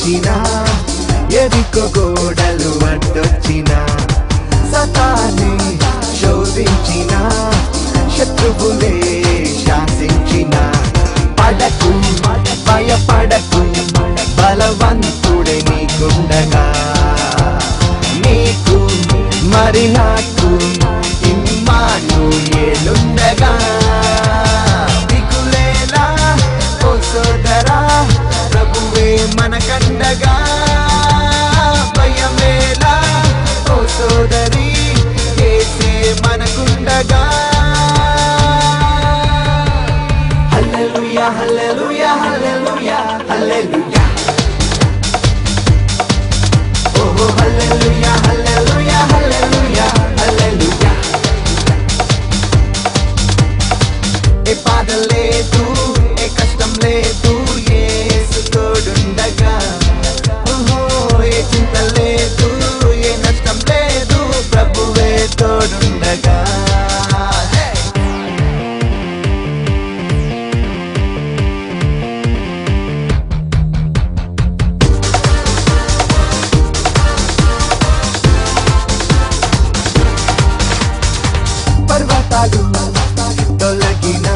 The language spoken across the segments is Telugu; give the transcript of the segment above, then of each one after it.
ఎదిరించిన ఎదికో గోడలు అడ్డొచ్చిన సతాన్ని శోధించిన శత్రువులే శాసించిన పడకు భయపడకు బలవంతుడే నీకుండగా నీకు మరి నాకు ఇమ్మానుయేలుండగా దిగులేలా ఓ సోదరా ప్రభువే మనకండగా భయమేలా ఓ సోదరి యేసే మనకుండగా హల్లెలూయా హల్లెలూయా హల్లెలూయా హల్లెలూయా ఓహో హల్లెలూయా హల్లెలూయా హల్లెలూయా హల్లెలూయా ఏ బాధ లేదు ఏ కష్టం లేదు యేసు తోడుండగా ఓహో ఏ చింత లేదు ఏ నష్టం లేదు ప్రభువే తోడుండగా పర్వతాలు తొలగిన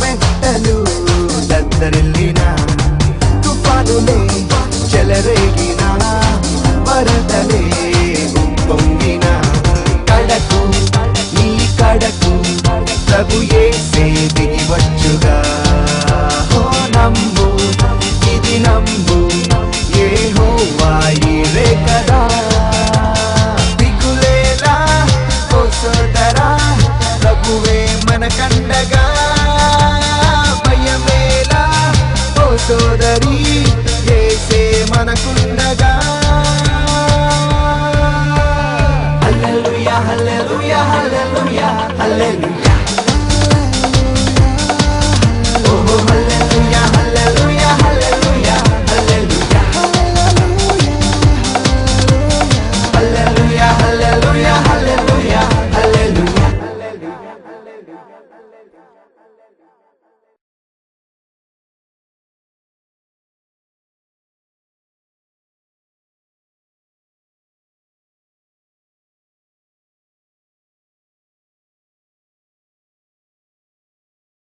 మెట్టలు దద్దరిల్లిన తుఫానులే చెలరేగిన వరదలే పొంగిన కడకు నీ కడకు ప్రభు యేసే దిగి వచ్చుగా ఓ నమ్ము ఇది నమ్ము యెహోవా ఈరే కదా దిగులేలా ఓ సోదరా ప్రభువే మనకండగా భయమేలా ఓ సోదరి యేసే మనకుండగా హల్లెలూయా హల్లెలూయా హల్లెలూయా హల్లెలూయా ఓహో హల్లెలూయా హల్లెలూయా హల్లెలూయా హల్లెలూయా హల్లెలూయా హల్లెలూయా హల్లెలూయా హల్లెలూయా